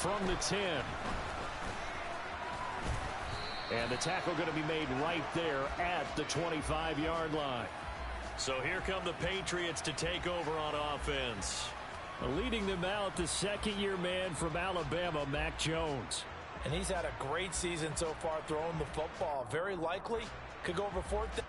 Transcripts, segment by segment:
from the 10. And the tackle going to be made right there at the 25-yard line. So here come the Patriots to take over on offense. Leading them out, the second-year man from Alabama, Mac Jones. And he's had a great season so far throwing the football. Very likely could go over 4th down.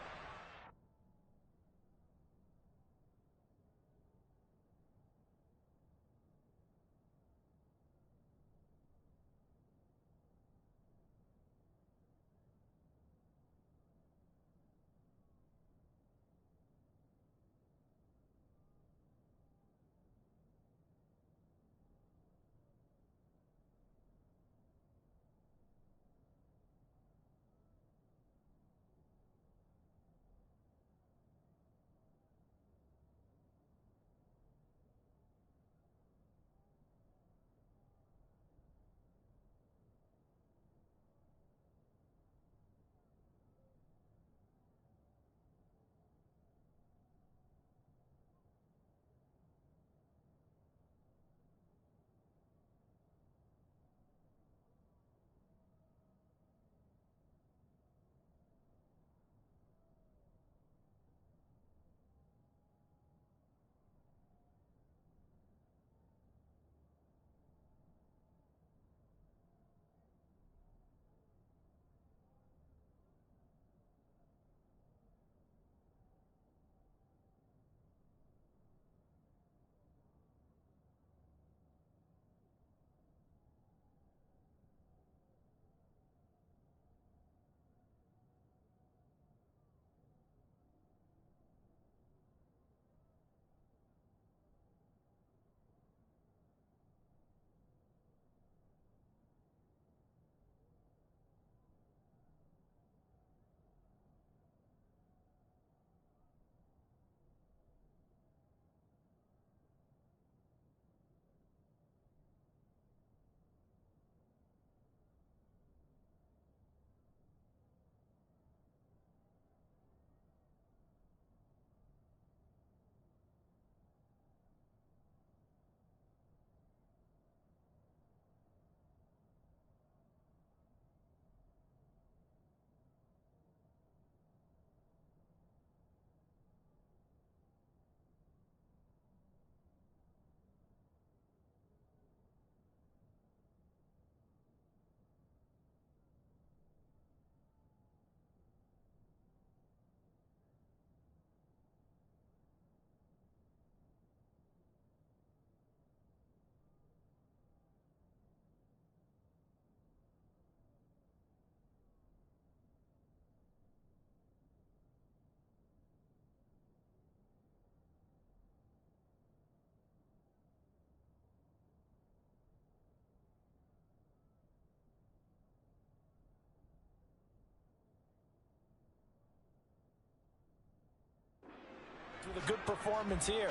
With a good performance here.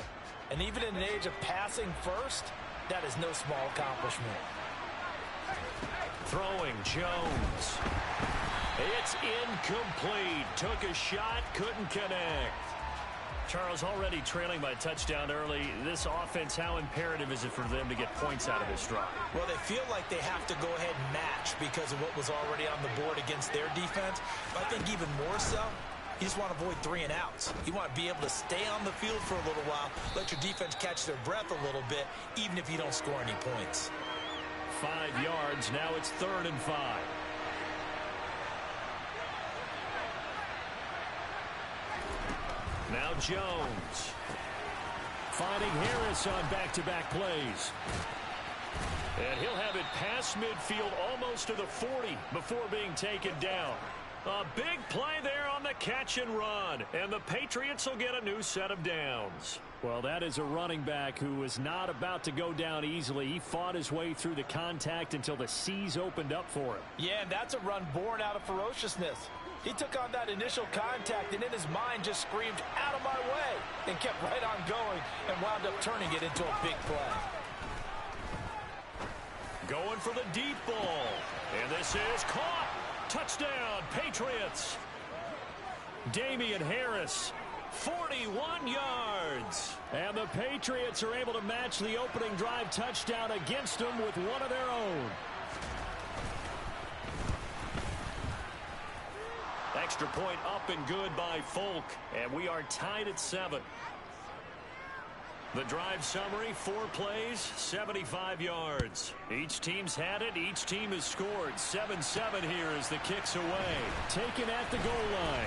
And even in an age of passing first, that is no small accomplishment. Throwing Jones. It's incomplete. Took a shot, couldn't connect. Charles, already trailing by a touchdown early. This offense, how imperative is it for them to get points out of this drive? Well, they feel like they have to go ahead and match because of what was already on the board against their defense. But I think even more so, you just want to avoid 3 and outs. You want to be able to stay on the field for a little while, let your defense catch their breath a little bit, even if you don't score any points. 5 yards. Now it's 3rd and 5. Now Jones. Finding Harris on back-to-back plays. And he'll have it past midfield almost to the 40 before being taken down. A big play there on the catch and run. And the Patriots will get a new set of downs. Well, that is a running back who was not about to go down easily. He fought his way through the contact until the seas opened up for him. Yeah, and that's a run born out of ferociousness. He took on that initial contact and in his mind just screamed, "Out of my way," and kept right on going and wound up turning it into a big play. Going for the deep ball. And this is caught. Touchdown, Patriots. Damian Harris 41 yards. And the Patriots are able to match the opening drive touchdown against them with one of their own. Extra point up and good by Folk. And we are tied at 7. The drive summary, 4 plays, 75 yards. Each team's had it. Each team has scored. 7-7 here as the kick's away. Taken at the goal line.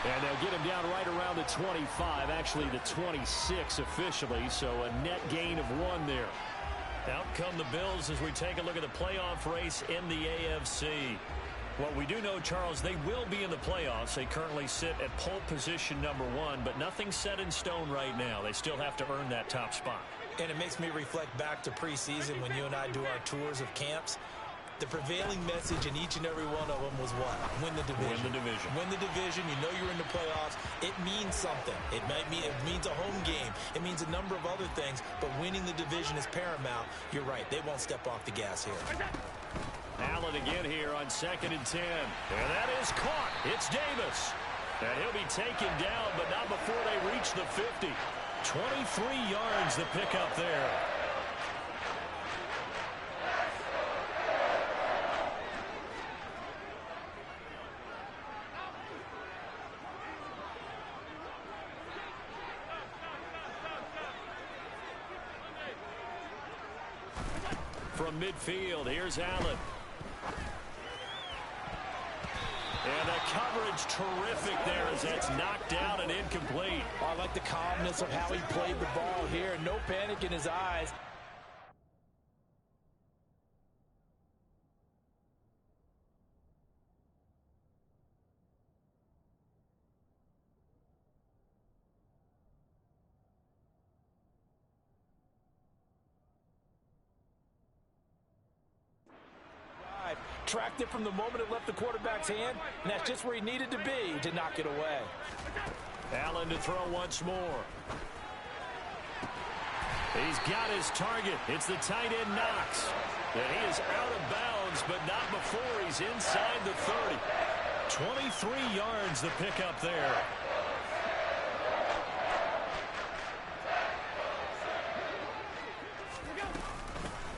And they'll get him down right around the 25, actually the 26 officially, so a net gain of 1 there. Out come the Bills as we take a look at the playoff race in the AFC. Well, we do know, Charles, they will be in the playoffs. They currently sit at pole position number 1, but nothing's set in stone right now. They still have to earn that top spot. And it makes me reflect back to preseason when you and I do our tours of camps. The prevailing message in each and every one of them was what? Win the division. Win the division. Win the division. You know you're in the playoffs. It means something. It means a home game. It means a number of other things, but winning the division is paramount. You're right. They won't step off the gas here. Allen again here on 2nd and 10. And that is caught. It's Davis. And he'll be taken down, but not before they reach the 50. 23 yards the pickup there. From midfield, here's Allen. And the coverage terrific there as that's knocked down and incomplete. I like the calmness of how he played the ball here. No panic in his eyes. Tracked it from the moment it left the quarterback's hand, and that's just where he needed to be to knock it away. Allen to throw once more. He's got his target. It's the tight end Knox. And he is out of bounds, but not before he's inside the 30. 23 yards the pickup there.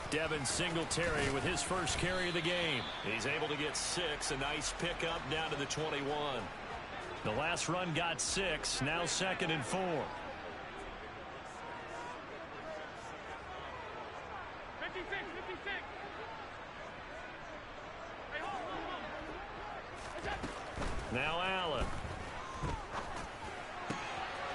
Devin Singletary with his first carry of the game. He's able to get 6. A nice pickup down to the 21. The last run got 6. Now 2nd and 4. 56. Now Allen.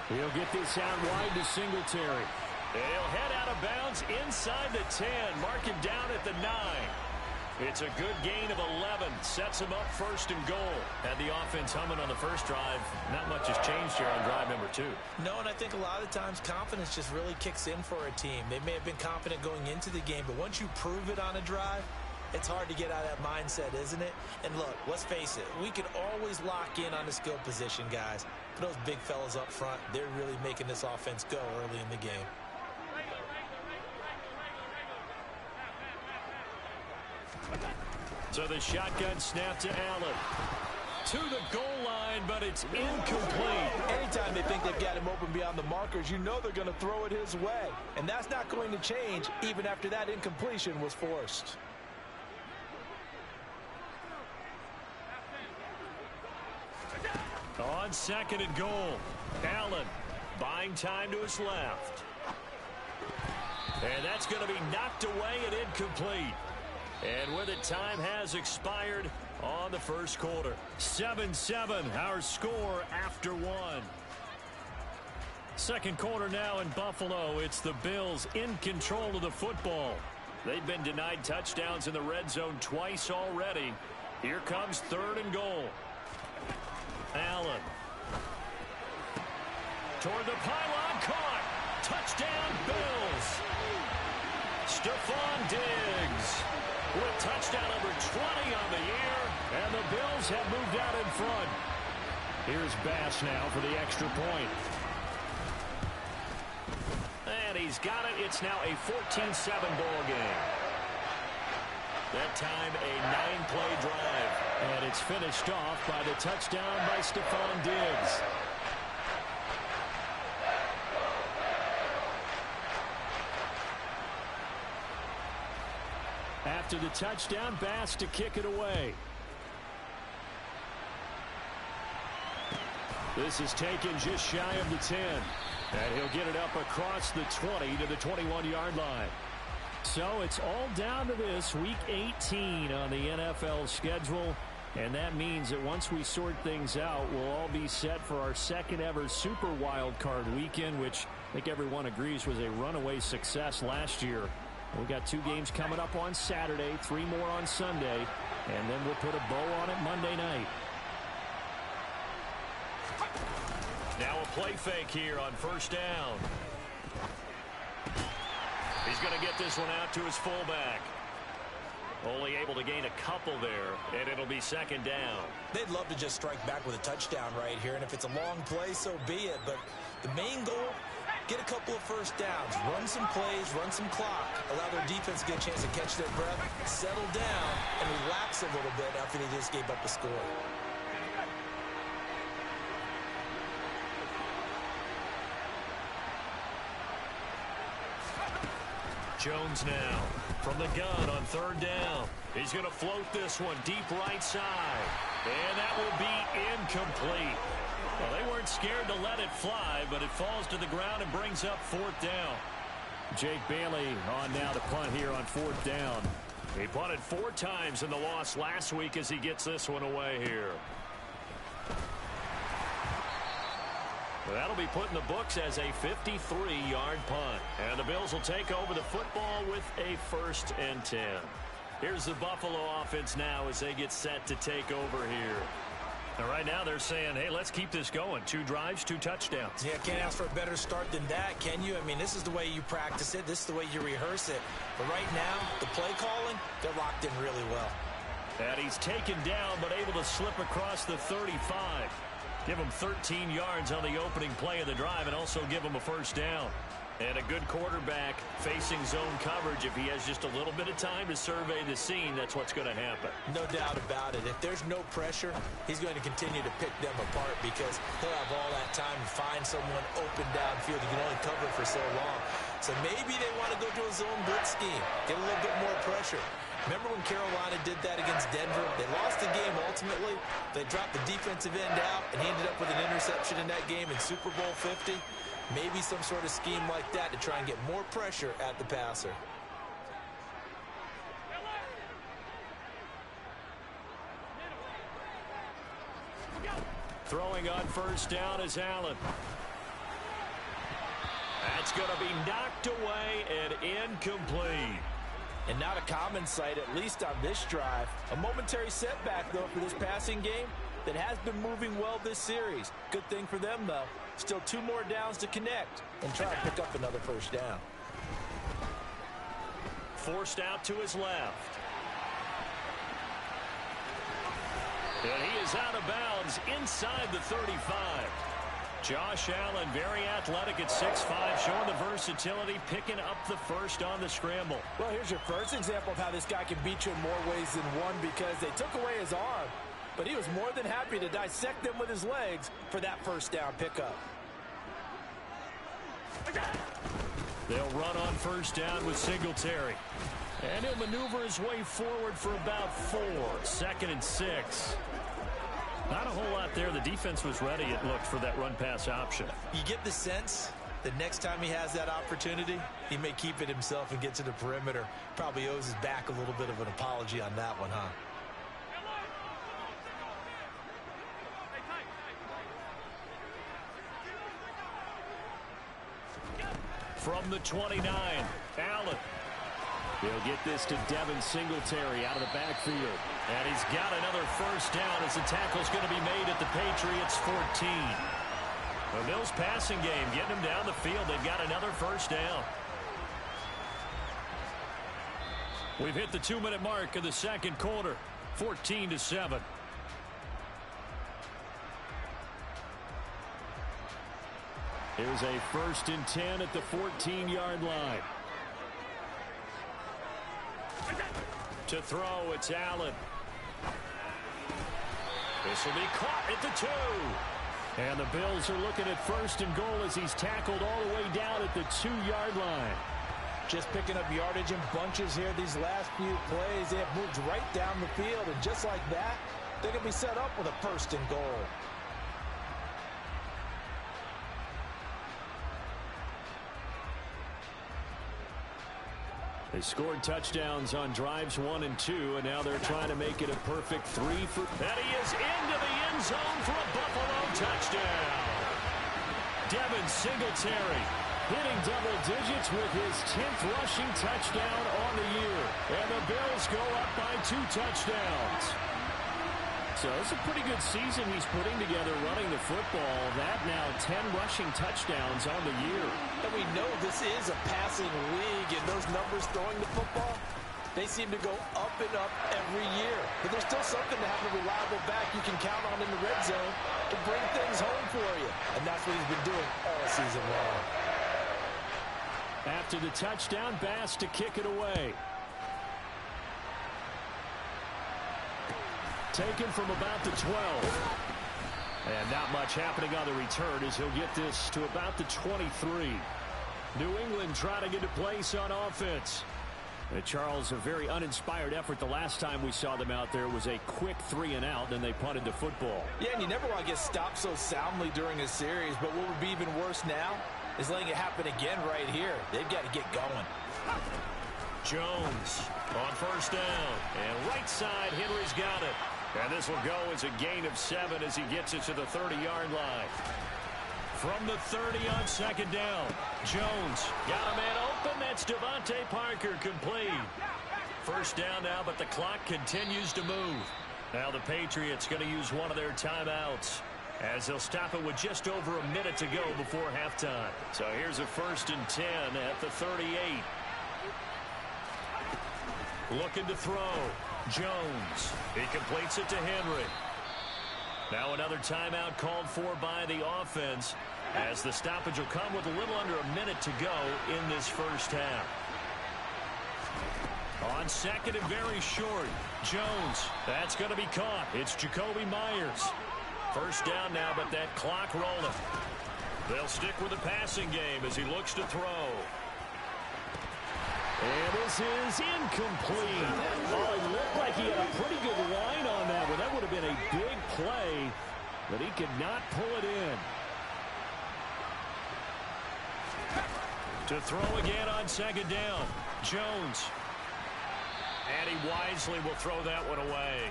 He'll get this out wide to Singletary. He'll head out of bounds inside the 10. Mark him down at the 9. It's a good gain of 11. Sets him up 1st and goal. Had the offense humming on the first drive. Not much has changed here on drive number 2. No, and I think a lot of times confidence just really kicks in for a team. They may have been confident going into the game, but once you prove it on a drive, it's hard to get out of that mindset, isn't it? And look, let's face it, we can always lock in on the skill position, guys. But those big fellas up front, they're really making this offense go early in the game. So the shotgun snap to Allen. To the goal line, but it's incomplete. Anytime they think they've got him open beyond the markers, you know they're going to throw it his way. And that's not going to change even after that incompletion was forced. On 2nd and goal, Allen buying time to his left. And that's going to be knocked away and incomplete. And with it, time has expired on the first quarter. 7-7, our score after 1. Second quarter now in Buffalo. It's the Bills in control of the football. They've been denied touchdowns in the red zone twice already. Here comes 3rd and goal. Allen. Toward the pylon, caught. Touchdown, Bills. Stephon Diggs with touchdown number 20 on the year, and the Bills have moved out in front. Here's Bass now for the extra point. And he's got it. It's now a 14-7 ball game. That time a 9-play drive. And it's finished off by the touchdown by Stephon Diggs. After the touchdown, Bass to kick it away. This is taken just shy of the 10. And he'll get it up across the 20 to the 21-yard line. So it's all down to this, Week 18 on the NFL schedule. And that means that once we sort things out, we'll all be set for our second ever Super Wild Card weekend, which I think everyone agrees was a runaway success last year. We've got 2 games coming up on Saturday, 3 more on Sunday, and then we'll put a bow on it Monday night. Now a play fake here on first down. He's going to get this one out to his fullback. Only able to gain a couple there, and it'll be second down. They'd love to just strike back with a touchdown right here, and if it's a long play, so be it. But the main goal, get a couple of first downs, run some plays, run some clock, allow their defense to get a chance to catch their breath, settle down, and relax a little bit after they just gave up the score. Jones now from the gun on third down. He's going to float this one deep right side. And that will be incomplete. Well, they weren't scared to let it fly, but it falls to the ground and brings up fourth down. Jake Bailey on now to punt here on fourth down. He punted 4 times in the loss last week as he gets this one away here. That'll be put in the books as a 53-yard punt. And the Bills will take over the football with a 1st and 10. Here's the Buffalo offense now as they get set to take over here. And right now they're saying, hey, let's keep this going. 2 drives, 2 touchdowns. Yeah, can't ask for a better start than that, can you? I mean, this is the way you practice it. This is the way you rehearse it. But right now, the play calling, they're locked in really well. And he's taken down but able to slip across the 35. Give him 13 yards on the opening play of the drive and also give him a first down. And a good quarterback facing zone coverage. If he has just a little bit of time to survey the scene, that's what's going to happen. No doubt about it. If there's no pressure, he's going to continue to pick them apart because he'll have all that time to find someone open downfield. You can only cover for so long. So maybe they want to go to a zone blitz scheme, get a little bit more pressure. Remember when Carolina did that against Denver? They lost the game ultimately. They dropped the defensive end out, and he ended up with an interception in that game in Super Bowl 50. Maybe some sort of scheme like that to try and get more pressure at the passer. Throwing on first down is Allen. That's going to be knocked away and incomplete. And not a common sight, at least on this drive. A momentary setback, though, for this passing game that has been moving well this series. Good thing for them, though. Still 2 more downs to connect and try and pick up another first down. Forced out to his left. And he is out of bounds inside the 35. Josh Allen, very athletic at 6'5", showing the versatility, picking up the first on the scramble. Well, here's your first example of how this guy can beat you in more ways than one because they took away his arm, but he was more than happy to dissect them with his legs for that first down pickup. They'll run on first down with Singletary. And he'll maneuver his way forward for about 4. 2nd and 6. Not a whole lot there. The defense was ready, it looked, for that run-pass option. You get the sense that next time he has that opportunity, he may keep it himself and get to the perimeter. Probably owes his back a little bit of an apology on that one, huh? From the 29, Allen. He'll get this to Devin Singletary out of the backfield. And he's got another first down as the tackle's going to be made at the Patriots 14. The Bills passing game, getting them down the field. They've got another first down. We've hit the 2-minute mark of the second quarter. 14-7. Here's a 1st and 10 at the 14-yard line. To throw, it's Allen. This will be caught at the 2. And the Bills are looking at 1st and goal as he's tackled all the way down at the 2-yard line. Just picking up yardage in bunches here these last few plays. They have moved right down the field, and just like that, they're going to be set up with a 1st and goal. They scored touchdowns on drives 1 and 2, and now they're trying to make it a perfect 3 for... And he is into the end zone for a Buffalo touchdown. Devin Singletary hitting double digits with his 10th rushing touchdown on the year. And the Bills go up by 2 touchdowns. So it's a pretty good season he's putting together running the football. That now 10 rushing touchdowns on the year. And we know this is a passing league, and those numbers throwing the football, they seem to go up and up every year. But there's still something to have a reliable back you can count on in the red zone to bring things home for you. And that's what he's been doing all season long. After the touchdown, Bass to kick it away. Taken from about the 12. And not much happening on the return as he'll get this to about the 23. New England trying to get a place on offense. And Charles, a very uninspired effort the last time we saw them out there was a quick 3 and out, then they punted the football. Yeah, and you never want to get stopped so soundly during a series, but what would be even worse now is letting it happen again right here. They've got to get going. Jones on 1st down. And right side, Henry's got it. And this will go as a gain of 7 as he gets it to the 30-yard line. From the 30 on 2nd down, Jones got a man open. That's Devontae Parker complete. 1st down now, but the clock continues to move. Now the Patriots going to use one of their timeouts as they'll stop it with just over a minute to go before halftime. So here's a 1st and 10 at the 38. Looking to throw. Jones. He completes it to Henry. Now another timeout called for by the offense as the stoppage will come with a little under a minute to go in this 1st half. On 2nd and very short, Jones. That's going to be caught. It's Jacoby Myers. 1st down now, but that clock rolling. They'll stick with the passing game as he looks to throw. And this is incomplete. Oh, it looked like he had a pretty good line on that one. That would have been a big play, but he could not pull it in. To throw again on 2nd down, Jones. And he wisely will throw that one away.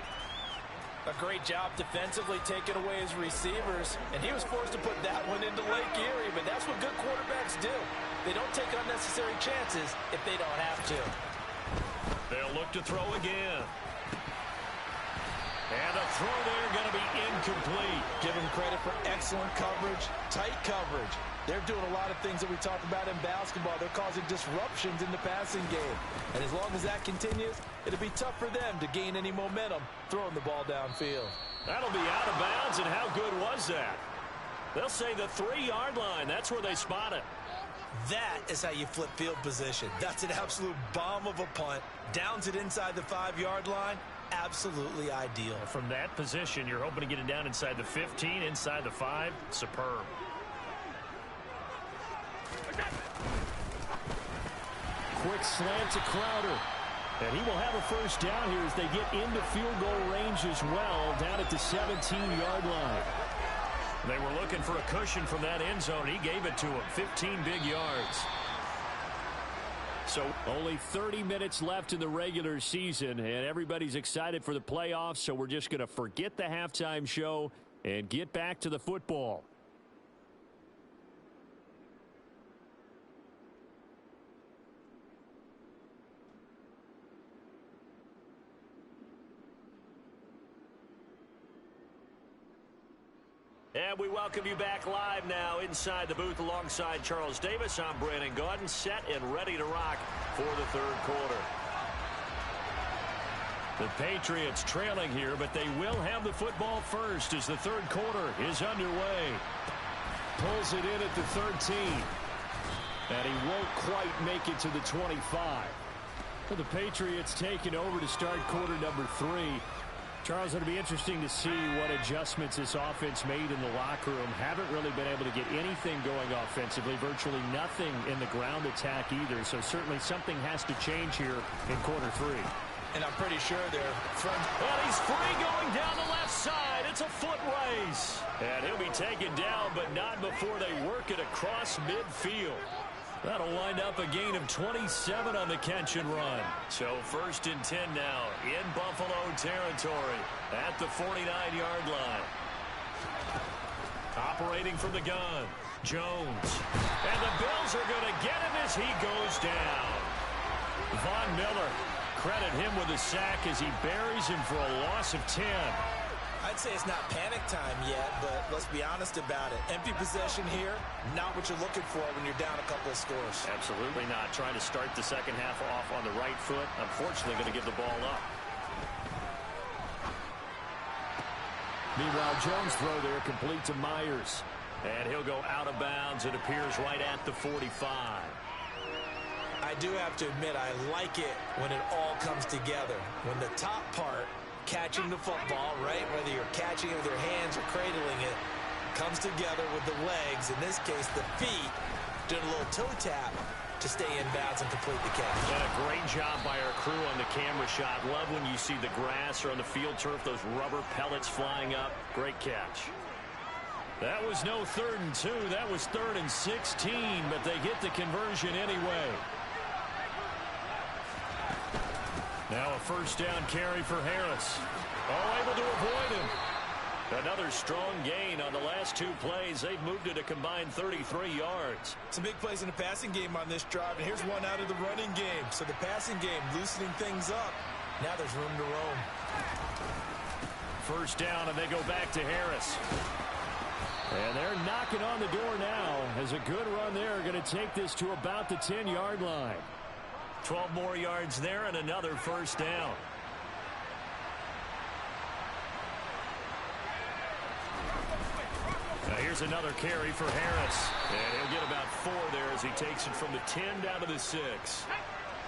A great job defensively taking away his receivers, and he was forced to put that one into Lake Erie, but that's what good quarterbacks do. They don't take unnecessary chances if they don't have to. They'll look to throw again. And the throw there going to be incomplete. Give him credit for excellent coverage, tight coverage. They're doing a lot of things that we talked about in basketball. They're causing disruptions in the passing game. And as long as that continues, it'll be tough for them to gain any momentum throwing the ball downfield. That'll be out of bounds, and how good was that? They'll say the 3-yard line. That's where they spot it. That is how you flip field position. That's an absolute bomb of a punt. Downs it inside the 5-yard line. Absolutely ideal. From that position, you're hoping to get it down inside the 15, inside the 5. Superb. Quick slant to Crowder. And he will have a 1st down here as they get into field goal range as well, down at the 17-yard line. They were looking for a cushion from that end zone. He gave it to him. 15 big yards. So only 30 minutes left in the regular season, and everybody's excited for the playoffs, so we're just going to forget the halftime show and get back to the football. And we welcome you back live now inside the booth alongside Charles Davis. I'm Brandon Gaudin, set and ready to rock for the 3rd quarter. The Patriots trailing here, but they will have the football first as the 3rd quarter is underway. Pulls it in at the 13. And he won't quite make it to the 25. So the Patriots taking over to start quarter number 3. Charles, it'll be interesting to see what adjustments this offense made in the locker room. Haven't really been able to get anything going offensively, virtually nothing in the ground attack either. So certainly something has to change here in quarter three. And I'm pretty sure they're front. Well, he's free going down the left side. It's a foot race. And he'll be taken down, but not before they work it across midfield. That'll wind up a gain of 27 on the catch and run. So 1st and 10 now in Buffalo territory at the 49-yard line. Operating from the gun, Jones. And the Bills are going to get him as he goes down. Von Miller, credit him with a sack as he buries him for a loss of 10. I'd say it's not panic time yet, but let's be honest about it. Empty possession here, not what you're looking for when you're down a couple of scores. Absolutely not. Trying to start the second half off on the right foot. Unfortunately, going to give the ball up. Meanwhile, Jones' throw there complete to Myers. And he'll go out of bounds. It appears right at the 45. I do have to admit, I like it when it all comes together. When the top part, catching the football, right, whether you're catching it with your hands or cradling it, comes together with the legs, in this case the feet, doing a little toe tap to stay in bounds and complete the catch. And a great job by our crew on the camera shot. Love when you see the grass or on the field turf, those rubber pellets flying up. Great catch. That was no 3rd and 2. That was 3rd and 16, but they get the conversion anyway. Now a 1st down carry for Harris. Oh, able to avoid him. Another strong gain on the last 2 plays. They've moved it a combined 33 yards. Some big plays in the passing game on this drive, and here's one out of the running game. So the passing game loosening things up. Now there's room to roam. 1st down, and they go back to Harris. And they're knocking on the door now as a good run there. Going to take this to about the 10-yard line. 12 more yards there and another 1st down. Now here's another carry for Harris. And he'll get about 4 there as he takes it from the 10 down to the 6.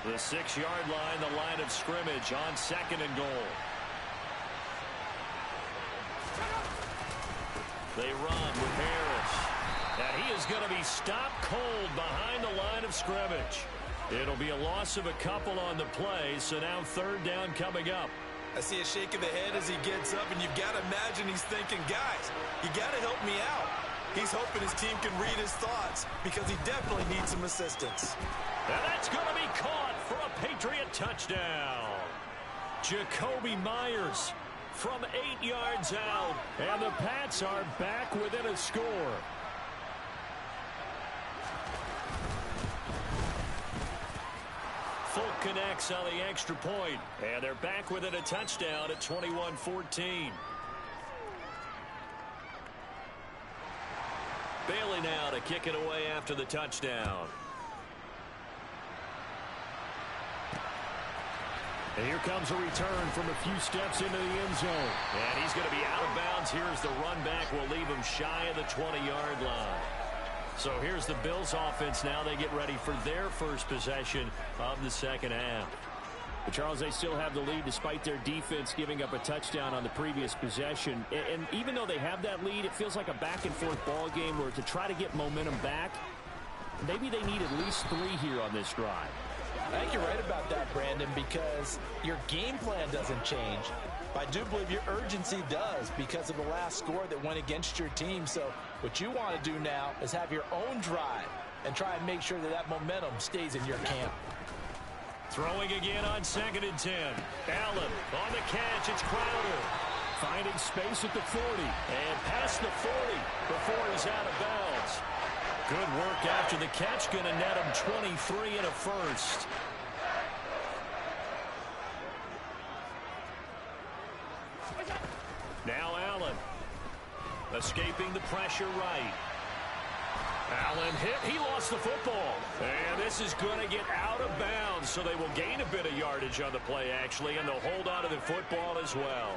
The 6-yard line, the line of scrimmage on 2nd and goal. They run with Harris. And he is going to be stopped cold behind the line of scrimmage. It'll be a loss of a couple on the play, so now 3rd down coming up. I see a shake of the head as he gets up, and you've got to imagine he's thinking, guys, you got to help me out. He's hoping his team can read his thoughts because he definitely needs some assistance. And that's going to be caught for a Patriot touchdown. Jacoby Myers from 8 yards out, and the Pats are back within a score. Folk connects on the extra point, and they're back within a touchdown at 21-14. Bailey now to kick it away after the touchdown. And here comes a return from a few steps into the end zone. And he's going to be out of bounds. Here's the run back. Will leave him shy of the 20-yard line. So here's the Bills offense now. They get ready for their first possession of the second half. But Charles, they still have the lead despite their defense giving up a touchdown on the previous possession. And even though they have that lead, it feels like a back-and-forth ball game where to try to get momentum back, maybe they need at least 3 here on this drive. I think you're right about that, Brandon, because your game plan doesn't change. I do believe your urgency does because of the last score that went against your team. So what you want to do now is have your own drive and try and make sure that that momentum stays in your camp. Throwing again on 2nd and 10. Allen on the catch. It's Crowder. Finding space at the 40. And past the 40 before he's out of bounds. Good work after the catch. Going to net him 23 and a first. Now Allen. Escaping the pressure right. Allen hit. He lost the football. And this is going to get out of bounds, so they will gain a bit of yardage on the play, actually, and they'll hold on to the football as well.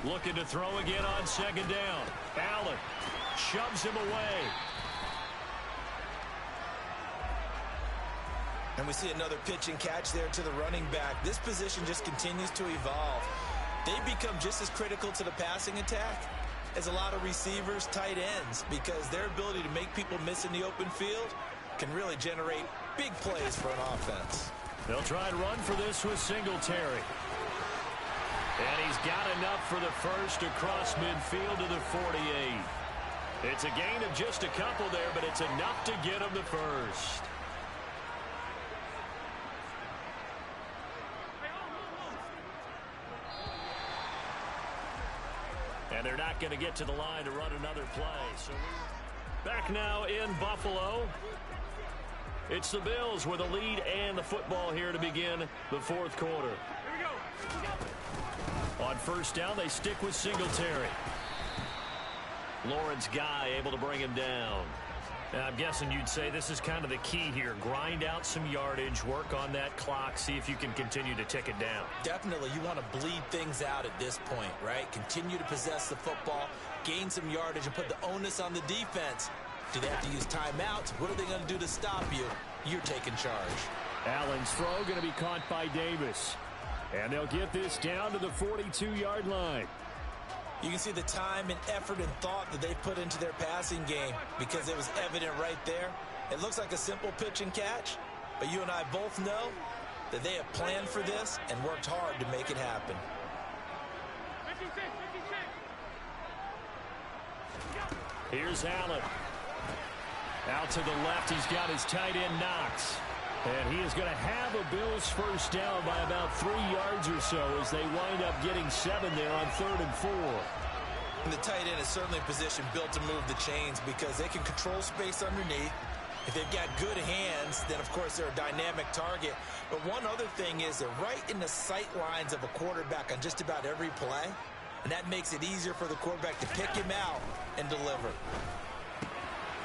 Looking to throw again on 2nd down. Allen shoves him away. And we see another pitch and catch there to the running back. This position just continues to evolve. They become just as critical to the passing attack as a lot of receivers, tight ends, because their ability to make people miss in the open field can really generate big plays for an offense. They'll try and run for this with Singletary. And he's got enough for the first across midfield to the 48. It's a gain of just a couple there, but it's enough to get him the first. And they're not going to get to the line to run another play. So back now in Buffalo. It's the Bills with a lead and the football here to begin the fourth quarter. Here we go. On first down, they stick with Singletary. Lawrence Guy able to bring him down. And I'm guessing you'd say this is kind of the key here. Grind out some yardage, work on that clock, see if you can continue to tick it down. Definitely, you want to bleed things out at this point, right? Continue to possess the football, gain some yardage, and put the onus on the defense. Do they have to use timeouts? What are they going to do to stop you? You're taking charge. Allen's throw going to be caught by Davis. And they'll get this down to the 42-yard line. You can see the time and effort and thought that they've put into their passing game because it was evident right there. It looks like a simple pitch and catch, but you and I both know that they have planned for this and worked hard to make it happen. Here's Allen. Out to the left, he's got his tight end Knox. And he is going to have a Bills first down by about 3 yards or so as they wind up getting 7 there on 3rd and 4. And the tight end is certainly a position built to move the chains because they can control space underneath. If they've got good hands, then of course they're a dynamic target. But one other thing is they're right in the sight lines of a quarterback on just about every play. And that makes it easier for the quarterback to pick him out and deliver.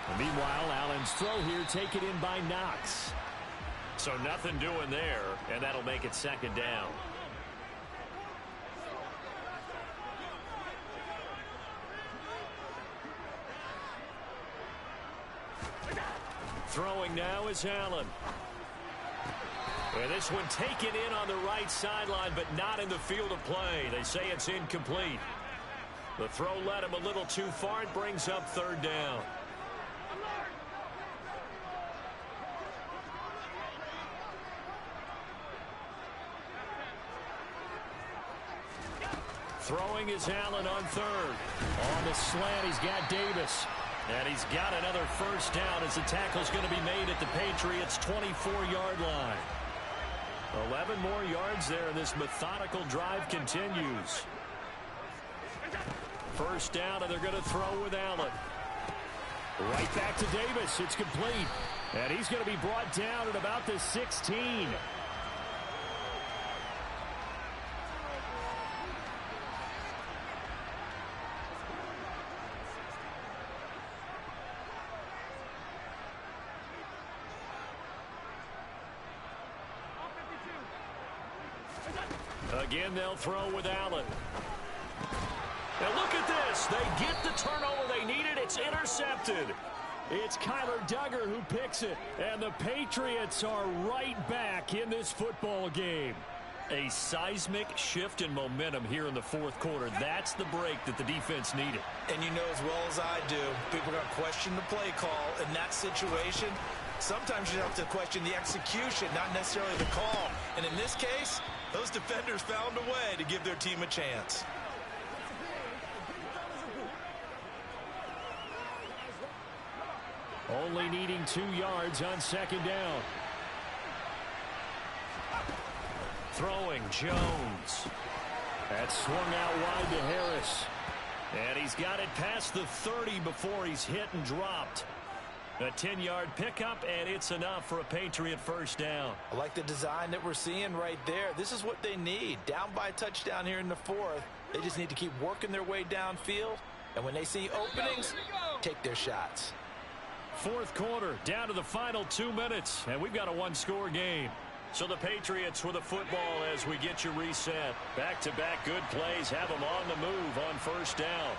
And meanwhile, Allen's throw here taken in by Knox. So nothing doing there, and that'll make it 2nd down. Throwing now is Allen. And this one taken in on the right sideline, but not in the field of play. They say it's incomplete. The throw led him a little too far. It brings up 3rd down. Throwing is Allen on 3rd. On the slant, he's got Davis. And he's got another first down as the tackle's going to be made at the Patriots' 24-yard line. 11 more yards there, and this methodical drive continues. First down, and they're going to throw with Allen. Right back to Davis. It's complete. And he's going to be brought down at about the 16. Again, they'll throw with Allen. And look at this. They get the turnover they needed. It's intercepted. It's Kyler Duggar who picks it. And the Patriots are right back in this football game. A seismic shift in momentum here in the fourth quarter. That's the break that the defense needed. And you know as well as I do, people are going to question the play call in that situation. Sometimes you have to question the execution, not necessarily the call. And in this case, those defenders found a way to give their team a chance. Only needing 2 yards on 2nd down. Throwing Jones. That's swung out wide to Harris. And he's got it past the 30 before he's hit and dropped. A 10-yard pickup, and it's enough for a Patriot first down. I like the design that we're seeing right there. This is what they need. Down by a touchdown here in the 4th. They just need to keep working their way downfield. And when they see openings, take their shots. Fourth quarter, down to the final 2 minutes, and we've got a 1-score game. So the Patriots with the football as we get you reset. Back-to-back good plays have them on the move on first down.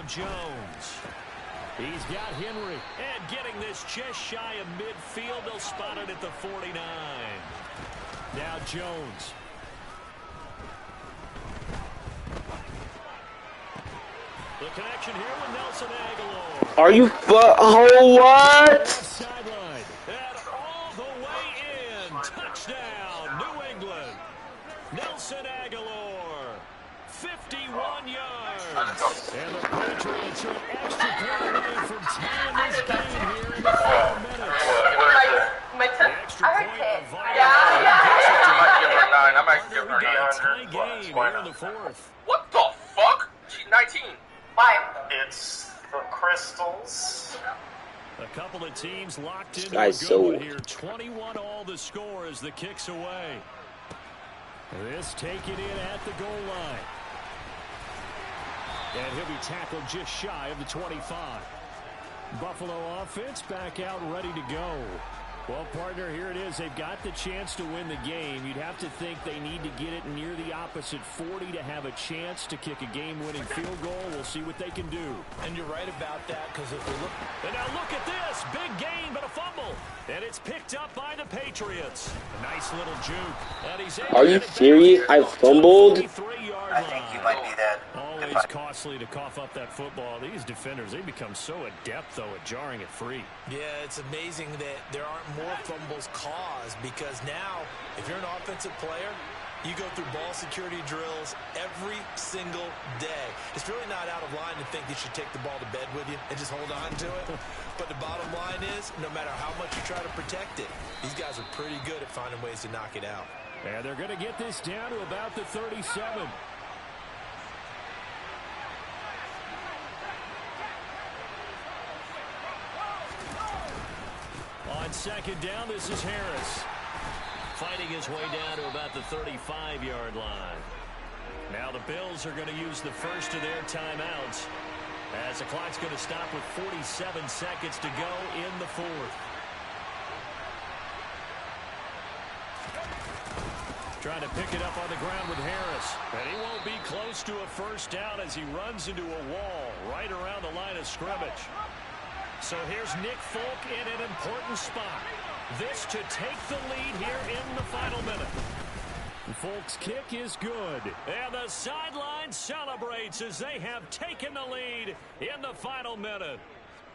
Jones. He's got Henry. And getting this just shy of midfield. They'll spot it at the 49. Now Jones. The connection here with Nelson Aguilar. Are you oh, what? Sideline. And all the way in. Touchdown, New England. Nelson Aguilar. 51 yards. And the Patriots are an extra point away from tying this game here in the 4 minutes. The extra point of I might give her 900 game here in the 4th. What the fuck? She's 19. Why? It's the crystals. A couple of teams locked into Guy's a good so one here. 21 all the score as the kick's away. This taken in at the goal line. And he'll be tackled just shy of the 25. Buffalo offense back out ready to go. Well, partner, here it is. They've got the chance to win the game. You'd have to think they need to get it near the opposite 40 to have a chance to kick a game-winning field goal. We'll see what they can do. And you're right about that, because if we look... And now look at this. Big gain, but a fumble. And it's picked up by the Patriots. A nice little juke. And he's able Are to you get it serious? back I fumbled? I think you might be that. Always costly to cough up that football. These defenders, they become so adept, though, at jarring it free. Yeah, it's amazing that there aren't more fumbles caused, because now, if you're an offensive player, you go through ball security drills every single day. It's really not out of line to think you should take the ball to bed with you and just hold on to it. But the bottom line is, no matter how much you try to protect it, these guys are pretty good at finding ways to knock it out. And they're going to get this down to about the 37. On second down, this is Harris. Fighting his way down to about the 35-yard line. Now the Bills are going to use the first of their timeouts, as the clock's going to stop with 47 seconds to go in the 4th. Trying to pick it up on the ground with Harris. And he won't be close to a first down as he runs into a wall right around the line of scrimmage. So here's Nick Folk in an important spot. This to take the lead here in the final minute. Folk's kick is good. And the sideline celebrates as they have taken the lead in the final minute.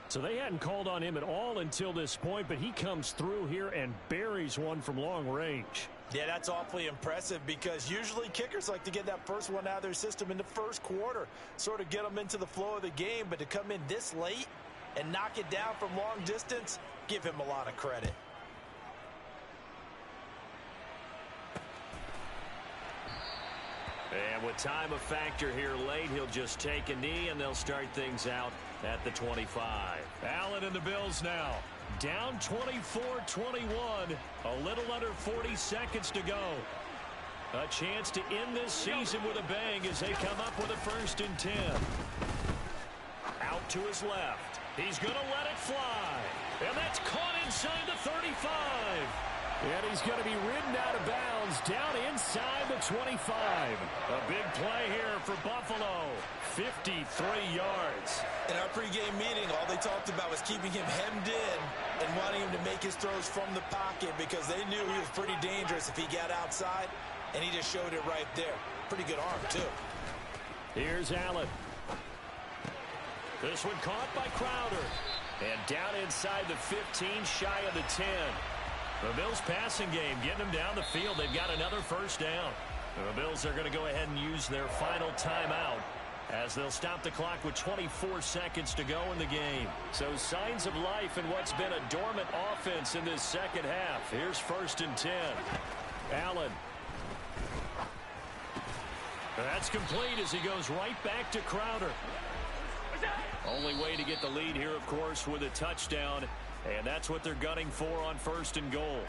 So they hadn't called on him at all until this point, but he comes through here and buries one from long range. Yeah, that's awfully impressive, because usually kickers like to get that first one out of their system in the first quarter, sort of get them into the flow of the game, but to come in this late and knock it down from long distance, give him a lot of credit. And with time a factor here late, he'll just take a knee, and they'll start things out at the 25. Allen and the Bills now. Down 24-21. A little under 40 seconds to go. A chance to end this season with a bang as they come up with a 1st and 10. Out to his left. He's going to let it fly. And that's caught inside the 35. And he's going to be ridden out of bounds down inside the 25. A big play here for Buffalo. 53 yards. In our pregame meeting, all they talked about was keeping him hemmed in and wanting him to make his throws from the pocket, because they knew he was pretty dangerous if he got outside, and he just showed it right there. Pretty good arm, too. Here's Allen. This one caught by Crowder. And down inside the 15, shy of the 10. The Bills passing game, getting them down the field. They've got another first down. The Bills are going to go ahead and use their final timeout, as they'll stop the clock with 24 seconds to go in the game. So signs of life in what's been a dormant offense in this second half. Here's 1st and 10. Allen. That's complete as he goes right back to Crowder. Only way to get the lead here, of course, with a touchdown. And that's what they're gunning for on 1st and goal.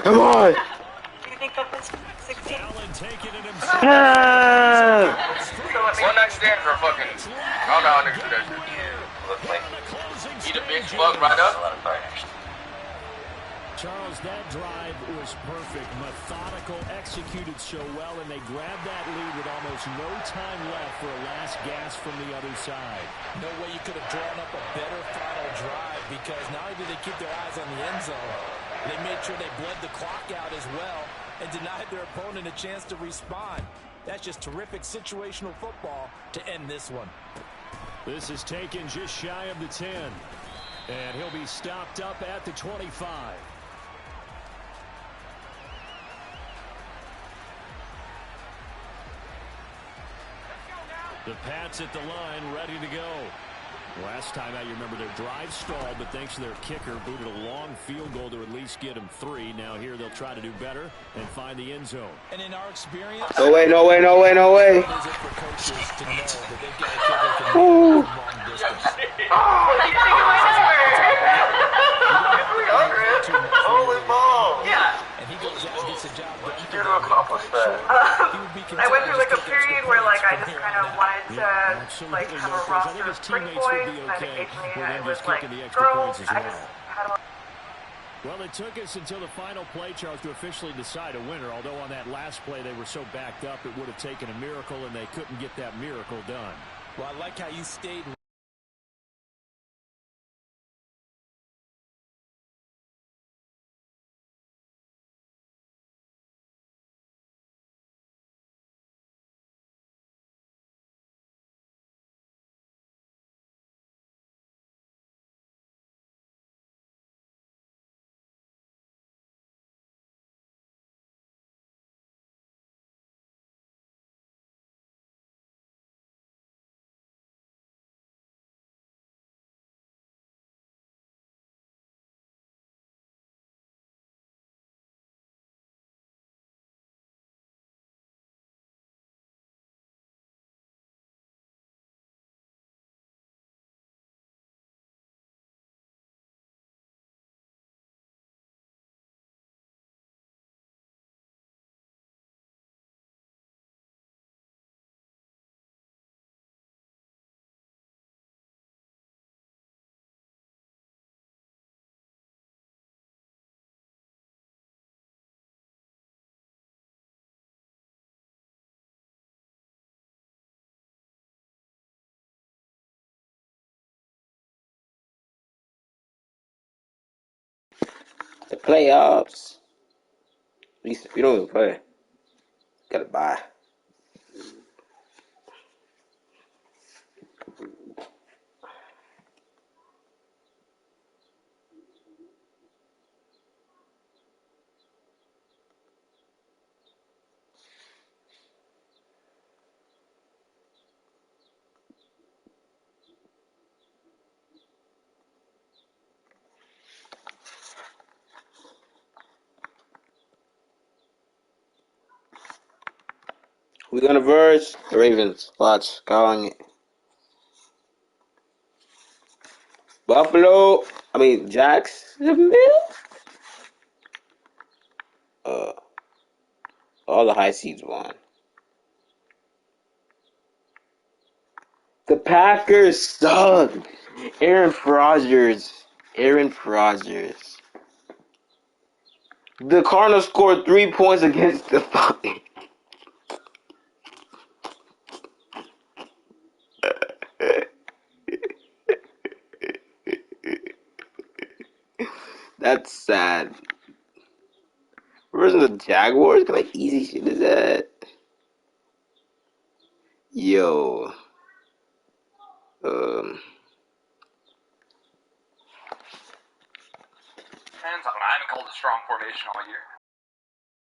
Come on! Do you think that was 16? Allen taking it himself. So let me... One night stand for fucking... I don't know how niggas do that shit. You look like... See the big slug right up? Charles, that drive was perfect, methodical, executed so well, and they grabbed that lead with almost no time left for a last gasp from the other side. No way you could have drawn up a better final drive, because not only did they keep their eyes on the end zone, they made sure they bled the clock out as well and denied their opponent a chance to respond. That's just terrific situational football to end this one. This is taken just shy of the 10, and he'll be stopped up at the 25. The Pats at the line, ready to go. Last time out, you remember their drive stalled, but thanks to their kicker, booted a long field goal to at least get them 3. Now here they'll try to do better and find the end zone. And in our experience, No way, no way, no way, no way. it is for coaches to know that they've got a kicker can make a long distance. Holy balls! Yeah. And he goes out and gets the job done. What you do to accomplish that? I went through like a period where like I just kind of wanted to like have a roster of 3 points, and then occasionally I was like, girls, I just had a... Well, it took us until the final play, Charles, to officially decide a winner, although on that last play they were so backed up it would have taken a miracle, and they couldn't get that miracle done. Well, I like how you stayed. The playoffs. We don't even play. Gotta buy. We're gonna verse the Ravens. Watch, calling it. Buffalo. I mean Jacksonville. All the high seeds won. The Packers suck. Aaron Rodgers. The Cardinals scored 3 points against the fucking. That's sad. Versus the Jaguars? What kind of easy shit is that? Yo. Hands on. I haven't called a strong formation all year.